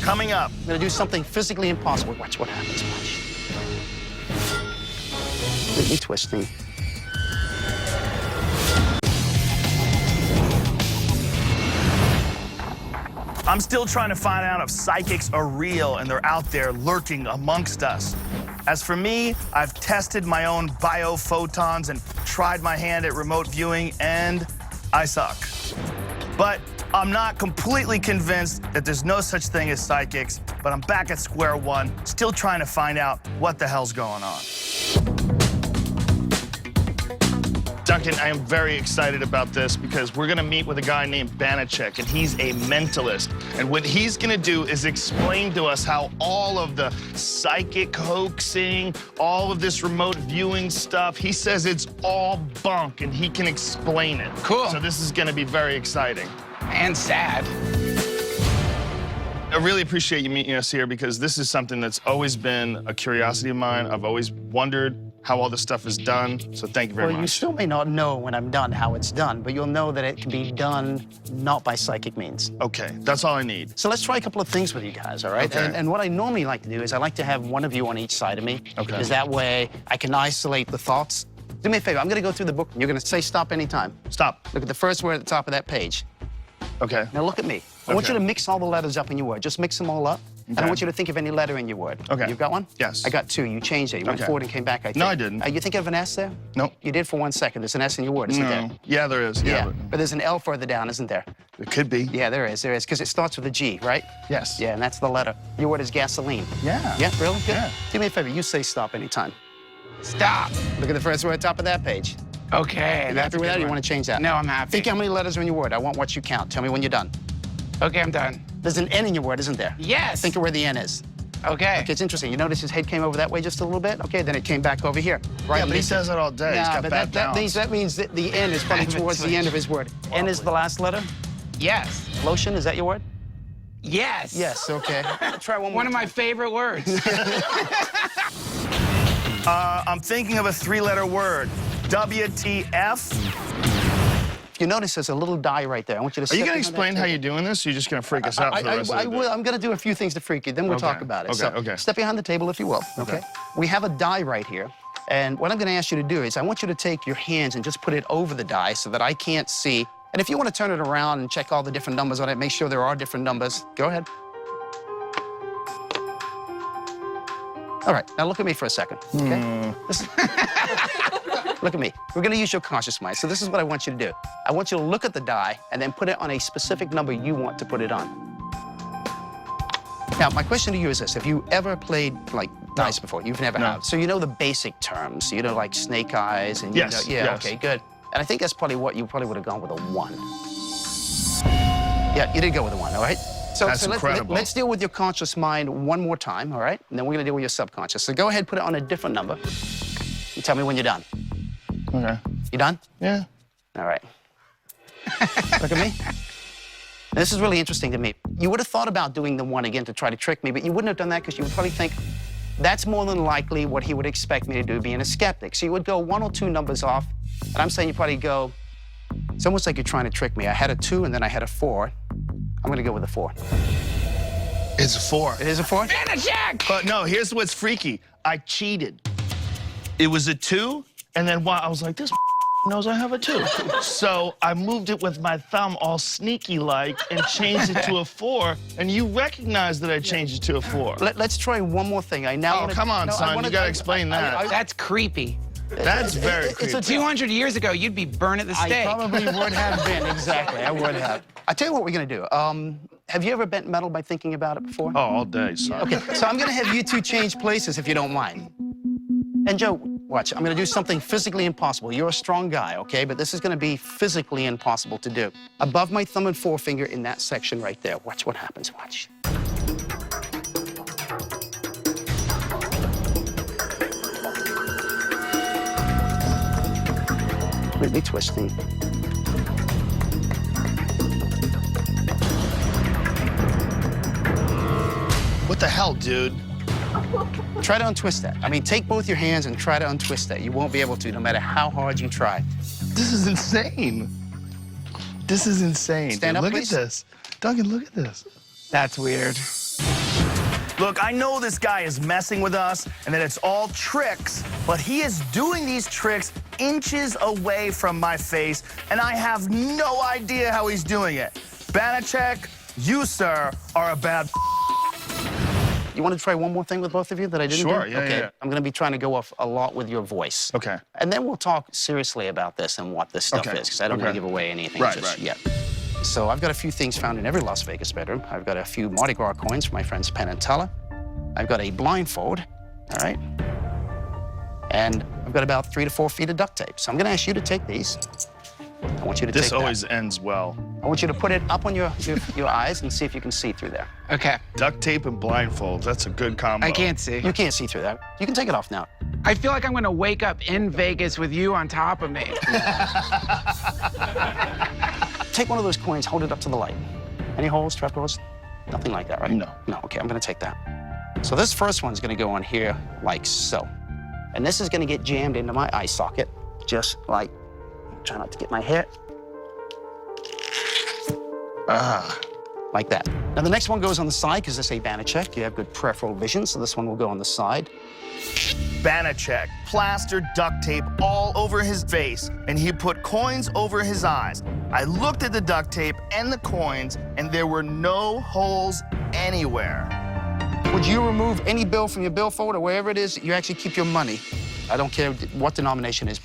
Coming up. I'm gonna do something physically impossible. Watch what happens, watch. Look at me twisting. I'm still trying to find out if psychics are real and they're out there lurking amongst us. As for me, I've tested my own biophotons and tried my hand at remote viewing, and I suck. But I'm not completely convinced that there's no such thing as psychics, but I'm back at square one, still trying to find out what the hell's going on. Duncan, I am very excited about this because we're gonna meet with a guy named Banachek, and he's a mentalist. And what he's gonna do is explain to us how all of the psychic hoaxing, all of this remote viewing stuff, he says it's all bunk, and he can explain it. Cool. So this is gonna be very exciting. And sad. I really appreciate you meeting us here because this is something that's always been a curiosity of mine. I've always wondered how all this stuff is done, so thank you very much. Well, you still may not know when I'm done how it's done, but you'll know that it can be done not by psychic means. Okay, that's all I need. So let's try a couple of things with you guys, all right? Okay. And what I normally like to do is I like to have one of you on each side of me. Okay. Because that way I can isolate the thoughts. Do me a favor, I'm gonna go through the book and you're gonna say stop anytime. Stop. Look at the first word at the top of that page. Okay. Now look at me. I want you Okay. to mix all the letters up in your word. Just mix them all up. And I Okay. want you to think of any letter in your word. Okay. You've got one? Yes. I got two. You changed it. You went Okay. forward and came back, I think. No, I didn't. You think of an S there? Nope. You did for 1 second. There's an S in your word, isn't there? No. Yeah, there is. Yeah. But there's an L further down, isn't there? It could be. Yeah, there is, because it starts with a G, right? Yes. Yeah, and that's the letter. Your word is gasoline. Yeah. Yeah, really? Good. Yeah. Do me a favor, you say stop anytime. Stop. Look at the first word at the top of that page. Okay. You that's happy a with good that, or you one. want to change that? No, I'm happy. Think how many letters are in your word. I want what you count. Tell me when you're done. Okay, I'm done. There's an N in your word, isn't there? Yes. Think of where the N is. Okay. Okay, it's interesting. You notice his head came over that way just a little bit? Okay, then it came back over here. Right. Yeah, but he says that all day. He's Nah, got but bad that balance. means that the N is probably towards the end of his word. N is the last letter? Yes. Lotion, is that your word? Yes. Yes, okay. Try one more. One of my favorite words. I'm thinking of a three-letter word. WTF? You notice there's a little die right there. I want you to Are you step gonna behind that explain how table. you're doing this, or you're just gonna freak us out for the rest of the day? I'm going to do a few things to freak you, then we'll Okay, talk about it. okay, So okay. step behind the table, if you will. Okay. We have a die right here, and what I'm going to ask you to do is I want you to take your hands and just put it over the die so that I can't see. And if you want to turn it around and check all the different numbers on it, make sure there are different numbers, go ahead. All right, now look at me for a second, okay? Look at me. We're going to use your conscious mind. So this is what I want you to do. I want you to look at the die and then put it on a specific number you want to put it on. Now, my question to you is this. Have you ever played, like, dice before? You've never No. have. So you know the basic terms. You know, like snake eyes and you Yes, know, yeah, yes. okay, good. And I think that's probably what you probably would have gone with a 1. Yeah, you did go with a 1, all right? So, That's incredible. Let's deal with your conscious mind one more time, all right? And then we're going to deal with your subconscious. So go ahead, put it on a different number. And tell me when you're done. Okay. You done? Yeah. All right. Look at me. This is really interesting to me. You would have thought about doing the 1 again to try to trick me, but you wouldn't have done that because you would probably think that's more than likely what he would expect me to do, being a skeptic. So you would go 1 or 2 numbers off, and I'm saying you probably go, it's almost like you're trying to trick me. I had a 2 and then I had a 4. I'm gonna go with a 4. It's a 4. It is a 4? Banachek! But no, here's what's freaky. I cheated. It was a 2, and then while I was like, this knows I have a 2. So I moved it with my thumb all sneaky-like and changed it to a 4, and you recognize that I changed it to a 4. Let's try one more thing. I now Oh, wanna- come on, no, I son, wanna- you gotta explain that. That's creepy. That's very it's creepy. a 200 years ago, you'd be burned at the I stake. probably would have been, exactly. I would have. I tell you what we're gonna do. Have you ever bent metal by thinking about it before? Oh, all day, son. Okay, so I'm gonna have you two change places if you don't mind. And Joe, watch, I'm gonna do something physically impossible. You're a strong guy, okay? But this is gonna be physically impossible to do. Above my thumb and forefinger in that section right there. Watch what happens, watch. Completely twisting. What the hell, dude? Try to untwist that. I mean, take both your hands and try to untwist that. You won't be able to, no matter how hard you try. This is insane. This is insane. Stand dude. up, Look please. at this. Duncan, look at this. That's weird. Look, I know this guy is messing with us and that it's all tricks, but he is doing these tricks inches away from my face, and I have no idea how he's doing it. Banachek, you, sir, are a bad. You want to try one more thing with both of you that I didn't do? Sure, yeah, okay. yeah. I'm going to be trying to go off a lot with your voice. Okay. And then we'll talk seriously about this and what this stuff is, because I don't want to give away anything just yet. So I've got a few things found in every Las Vegas bedroom. I've got a few Mardi Gras coins from my friends Penn and Teller. I've got a blindfold, all right? And I've got about 3 to 4 feet of duct tape. So I'm going to ask you to take these. I want you to take This that. always ends well. I want you to put it up on your eyes and see if you can see through there. Okay. Duct tape and blindfolds, that's a good combo. I can't see. You can't see through that. You can take it off now. I feel like I'm gonna wake up in Vegas with you on top of me. Take one of those coins, hold it up to the light. Any holes, trapdoors? Nothing like that, right? No. No, okay, I'm gonna take that. So this first one's gonna go on here like so. And this is gonna get jammed into my eye socket, just like, try not to get my hair. Like that. Now the next one goes on the side, because this is a Banachek. You have good peripheral vision, so this one will go on the side. Banachek plastered duct tape all over his face, and he put coins over his eyes. I looked at the duct tape and the coins, and there were no holes anywhere. Would you remove any bill from your billfold or wherever it is you actually keep your money? I don't care what denomination it is.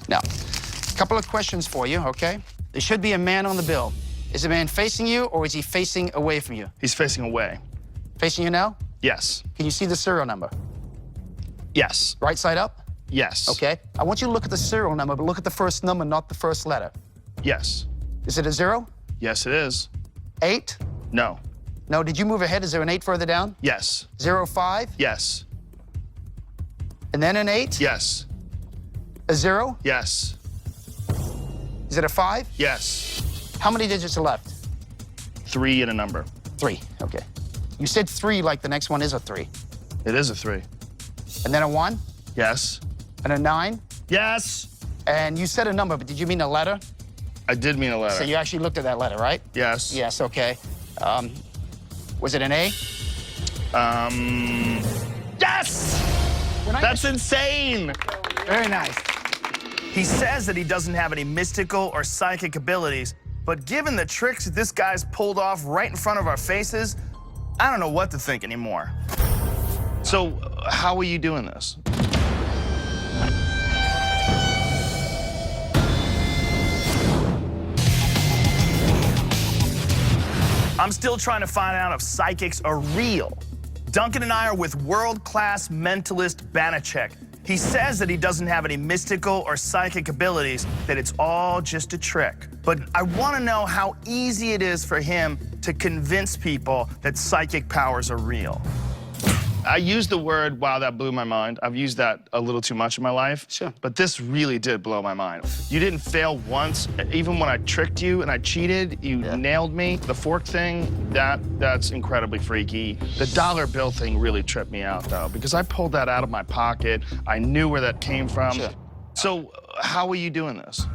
Now, a couple of questions for you, okay? There should be a man on the bill. Is the man facing you, or is he facing away from you? He's facing away. Facing you now? Yes. Can you see the serial number? Yes. Right side up? Yes. Okay. I want you to look at the serial number, but look at the first number, not the first letter. Yes. Is it a 0? Yes, it is. 8? No. No, did you move ahead? Is there an 8 further down? Yes. 0, 5? Yes. And then an 8? Yes. A 0? Yes. Is it a 5? Yes. How many digits are left? 3 and a number. 3, okay. You said 3 like the next one is a 3. It is a 3. And then a 1? Yes. And a 9? Yes. And you said a number, but did you mean a letter? I did mean a letter. So you actually looked at that letter, right? Yes. Yes, okay. Was it an A? Yes! That's insane! Very nice. He says that he doesn't have any mystical or psychic abilities, but given the tricks that this guy's pulled off right in front of our faces, I don't know what to think anymore. So, how are you doing this? I'm still trying to find out if psychics are real. Duncan and I are with world-class mentalist Banachek. He says that he doesn't have any mystical or psychic abilities, that it's all just a trick. But I want to know how easy it is for him to convince people that psychic powers are real. I used the word, wow, that blew my mind. I've used that a little too much in my life. Sure. But this really did blow my mind. You didn't fail once. Even when I tricked you and I cheated, you nailed me. The fork thing, that's incredibly freaky. The dollar bill thing really tripped me out, though, because I pulled that out of my pocket. I knew where that came from. Sure. So how are you doing this?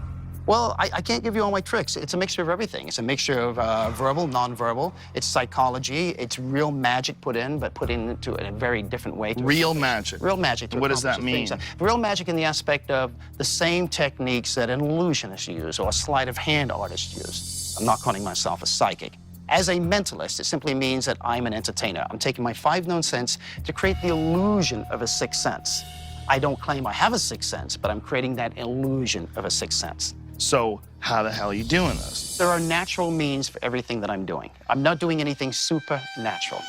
Well, I can't give you all my tricks. It's a mixture of everything. It's a mixture of verbal, nonverbal. It's psychology. It's real magic put in, but put into a very different way. Real magic. Real magic. To What does that accomplish mean? things. Real magic in the aspect of the same techniques that an illusionist uses or a sleight of hand artist uses. I'm not calling myself a psychic. As a mentalist, it simply means that I'm an entertainer. I'm taking my 5 known sense to create the illusion of a sixth sense. I don't claim I have a sixth sense, but I'm creating that illusion of a sixth sense. So how the hell are you doing this? There are natural means for everything that I'm doing. I'm not doing anything supernatural.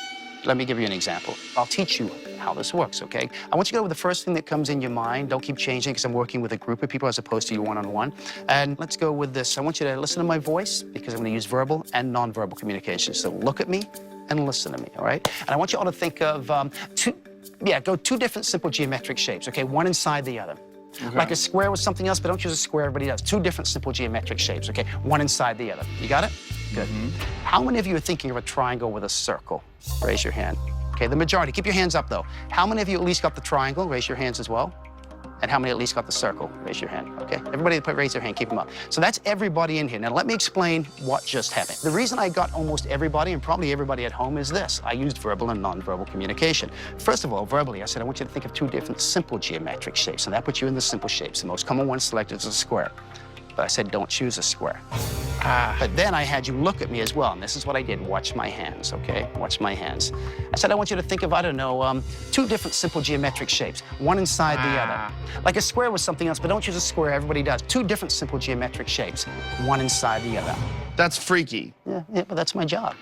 Let me give you an example. I'll teach you how this works, okay? I want you to go with the first thing that comes in your mind. Don't keep changing, because I'm working with a group of people as opposed to you one-on-one. And let's go with this. I want you to listen to my voice, because I'm going to use verbal and nonverbal communication. So look at me and listen to me, all right? And I want you all to think of go 2 different simple geometric shapes, okay? One inside the other. Okay. Like a square with something else, but don't use a square, everybody does. 2 different simple geometric shapes, okay? One inside the other. You got it? Good. How many of you are thinking of a triangle with a circle? Raise your hand. Okay, the majority. Keep your hands up, though. How many of you at least got the triangle? Raise your hands as well. And how many at least got the circle? Raise your hand, okay? Everybody that raise their hand, keep them up. So that's everybody in here. Now let me explain what just happened. The reason I got almost everybody, and probably everybody at home, is this. I used verbal and nonverbal communication. First of all, verbally, I said, I want you to think of two different simple geometric shapes, and that puts you in the simple shapes. The most common one selected is a square. But I said, don't choose a square. But then I had you look at me as well, and this is what I did. Watch my hands, okay? Watch my hands. I said, I want you to think of, I don't know, two different simple geometric shapes, one inside the other. Like a square was something else, but don't choose a square, everybody does. Two different simple geometric shapes, one inside the other. That's freaky. Yeah, but that's my job.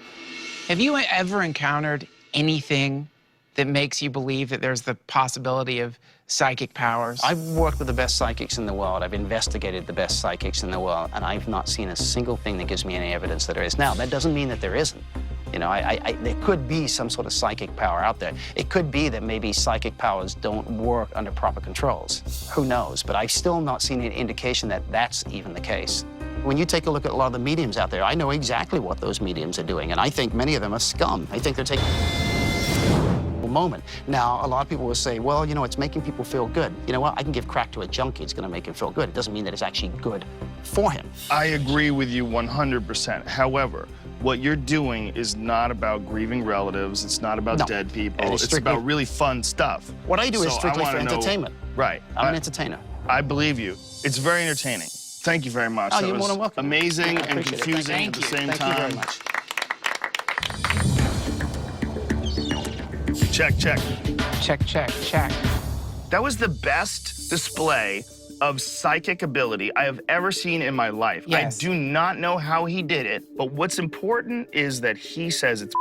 Have you ever encountered anything that makes you believe that there's the possibility of psychic powers? I've worked with the best psychics in the world. I've investigated the best psychics in the world, and I've not seen a single thing that gives me any evidence that there is. Now, that doesn't mean that there isn't. You know, there could be some sort of psychic power out there. It could be that maybe psychic powers don't work under proper controls. Who knows? But I've still not seen any indication that that's even the case. When you take a look at a lot of the mediums out there, I know exactly what those mediums are doing, and I think many of them are scum. I think they're taking moment. Now, a lot of people will say, well, you know, it's making people feel good. You know what? I can give crack to a junkie. It's going to make him feel good. It doesn't mean that it's actually good for him. I agree with you 100%. However, what you're doing is not about grieving relatives. It's not about dead people. It's about really fun stuff. What I do is strictly for entertainment. Right. I'm an entertainer. I believe you. It's very entertaining. Thank you very much. Oh, you're more than welcome. Amazing and confusing at the same time. Thank you very much. Check, check. Check, check, check. That was the best display of psychic ability I have ever seen in my life. Yes. I do not know how he did it, but what's important is that he says it's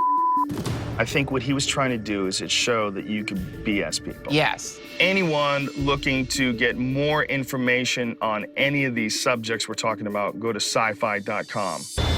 I think what he was trying to do is show that you can BS people. Yes. Anyone looking to get more information on any of these subjects we're talking about, go to sci-fi.com.